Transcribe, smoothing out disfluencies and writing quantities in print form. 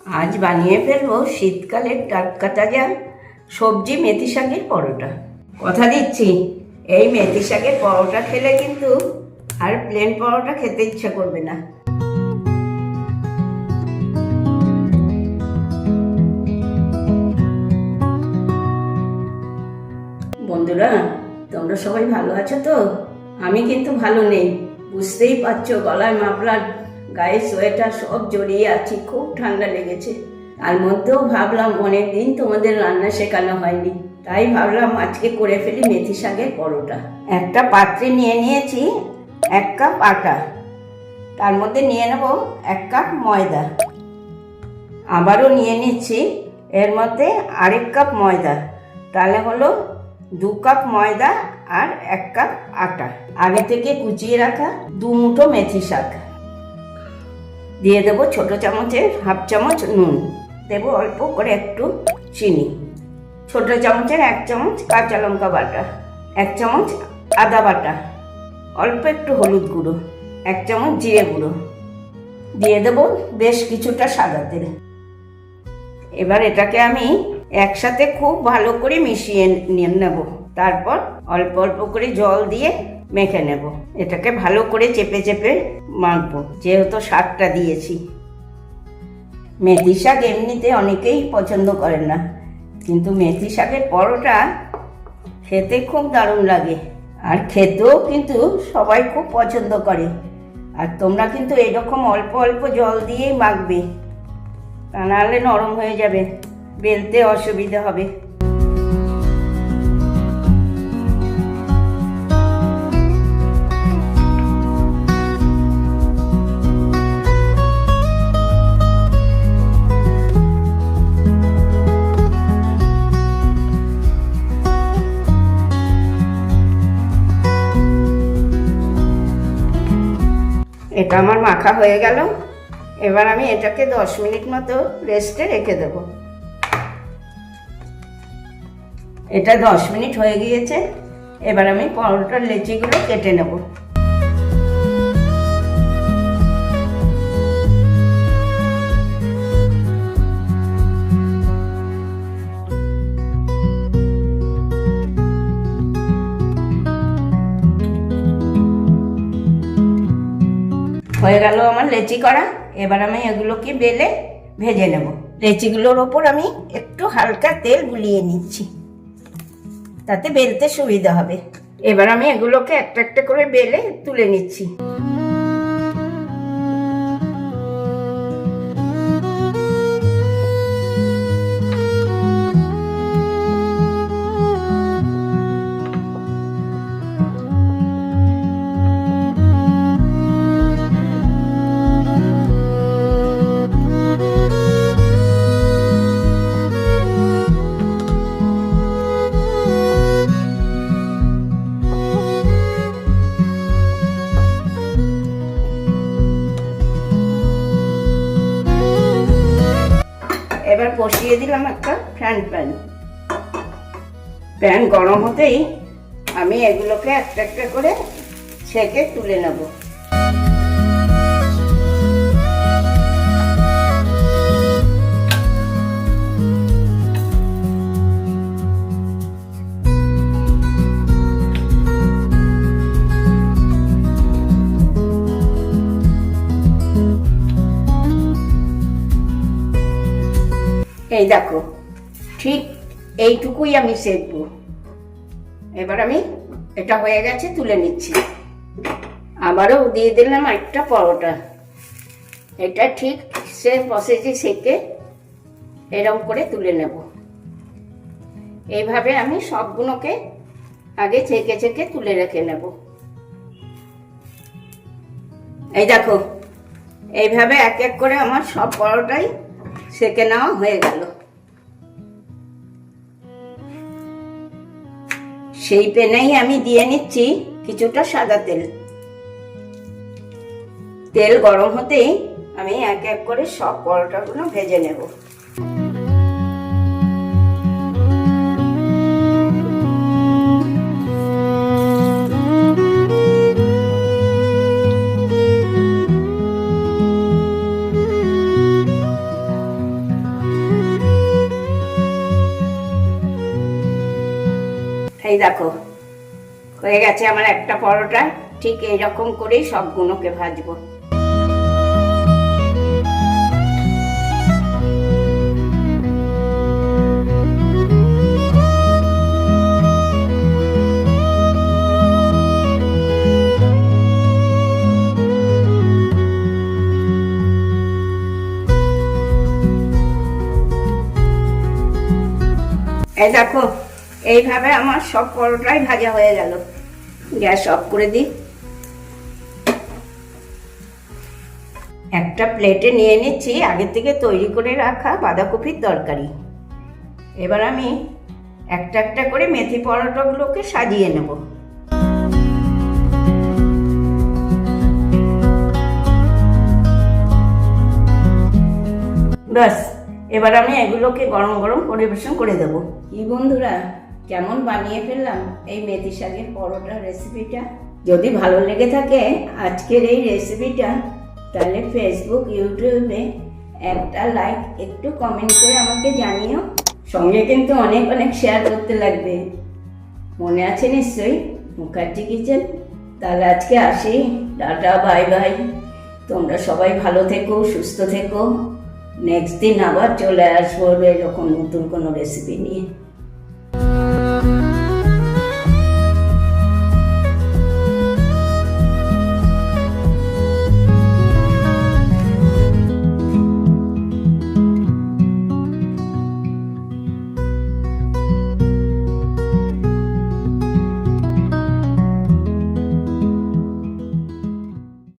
আজ বানিয়ে ফেলবো শীতকালের টাটকা তাজা সবজি মেথি শাকের পরোটা। কথা দিচ্ছি, এই মেথি শাকের পরোটা খেলে কিন্তু আর প্লেন পরোটা খেতে ইচ্ছা করবে না। বন্ধুরা, তোমরা সবাই ভালো আছো তো? আমি কিন্তু ভালো নেই, বুঝতেই পারছো। গলায় মাফলার, গায়ে সোয়েটার সব জড়িয়ে আছি, খুব ঠান্ডা লেগেছে। তার মধ্যেও ভাবলাম অনেকদিন তোমাদের রান্না শেখানো হয়নি, তাই ভাবলাম আজকে করে ফেলি মেথি শাকের পরোটা। একটা পাত্রে নিয়ে নিয়েছি 1 কাপ আটা, তার মধ্যে নিয়ে নেব 1 কাপ ময়দা, আবারও নিয়ে নিচ্ছি এর মধ্যে আরেক কাপ ময়দা, তাহলে হলো 2 কাপ ময়দা আর 1 কাপ আটা। আগে থেকে কুচিয়ে রাখা 2 মুঠো মেথি শাক দিয়ে দেবো, ছোট চামচের 1/2 চামচ নুন দেবো, অল্প করে একটু চিনি, ছোট চামচের 1 চামচ কাঁচা লঙ্কা বাটা, 1 চামচ আদা বাটা, অল্প একটু হলুদ গুঁড়ো, 1 চামচ জিরে গুঁড়ো দিয়ে দেবো, বেশ কিছুটা সাদা তেল। এবার এটাকে আমি একসাথে খুব ভালো করে মিশিয়ে নিয়ে নেব, তারপর অল্প অল্প করে জল দিয়ে মেখে নেব। এটাকে ভালো করে চেপে চেপে মাখবো, যেহেতু শাকটা দিয়েছি। মেথি শাক এমনিতে অনেকেই পছন্দ করেন না, কিন্তু মেথি শাকের পরোটা খেতে খুব দারুণ লাগে, আর খেতেও কিন্তু সবাই খুব পছন্দ করে। আর তোমরা কিন্তু এরকম অল্প অল্প জল দিয়েই মাখবে, তা নাহলে নরম হয়ে যাবে, বেলতে অসুবিধা হবে। এটা আমার মাখা হয়ে গেল। এবার আমি এটাকে 10 মিনিট মতো রেস্টে রেখে দেব। এটা 10 মিনিট হয়ে গিয়েছে। এবার আমি পরোটার লেচিগুলো কেটে নেব। হয়ে গেল আমার লেচি করা। এবার আমি এগুলোকে বেলে ভেজে নেব। লেচিগুলোর ওপর আমি একটু হালকা তেল বুলিয়ে নিচ্ছি, তাতে বেলতে সুবিধা হবে। এবার আমি এগুলোকে একটা একটা করে বেলে তুলে নিচ্ছি। এবার বসিয়ে দিলাম একটা ফ্রাইং প্যান। প্যান গরম হতেই আমি এগুলোকে একটা একটা করে ছেঁকে তুলে নেব। এই দেখো, ঠিক এইটুকুই আমি সেঁকবো। এবার আমি এটা হয়ে গেছে, তুলে নিচ্ছি। আবারও দিয়ে দিলাম একটা পরোটা। এটা ঠিক সেম প্রসেসে সেঁকে এরকম করে তুলে নেব। এইভাবে আমি সবগুলোকে আগে ছেঁকে ছেঁকে তুলে রেখে নেব। এই দেখো, এইভাবে এক এক করে আমার সব পরোটাই সেঁকে নেওয়া হয়ে গেল। সেই প্যানেই আমি দিয়ে নিচ্ছি কিছুটা সাদা তেল। তেল গরম হতেই আমি এক এক করে সব পরোটাগুলো ভেজে নেব। এই দেখো, হয়ে গেছে আমার একটা পরোটা। ঠিক এইরকম করেই সবগুলোকে ভাজবো। এই দেখো, এইভাবে আমার সব পরোটাই ভাজা হয়ে গেল। গ্যাস অফ করে দিই। একটা প্লেটে নিয়ে নিচ্ছি আগে থেকে তৈরি করে রাখা বাঁধাকপির তরকারি। এবার আমি একটা একটা করে মেথি পরোটাগুলোকে সাজিয়ে নেব। ব্যাস, এবার আমি এগুলোকে গরম গরম পরিবেশন করে দেব। কি বন্ধুরা, কেমন বানিয়ে ফেললাম এই মেথি শাকের পরোটা রেসিপিটা। যদি ভালো লেগে থাকে আজকের এই রেসিপিটা, তাহলে ফেসবুক ইউটিউবে একটা লাইক, একটু কমেন্ট করে আমাকে জানিও। সঙ্গে কিন্তু অনেক অনেক শেয়ার করতে লাগবে। মনে আছে নিশ্চয়ই মুখার্জি কিচেন। তাহলে আজকে আসি, টাটা, বাই বাই। তোমরা সবাই ভালো থেকো, সুস্থ থেকো। নেক্সট দিন আবার চলে আসবো এরকম নতুন কোনো রেসিপি নিয়ে।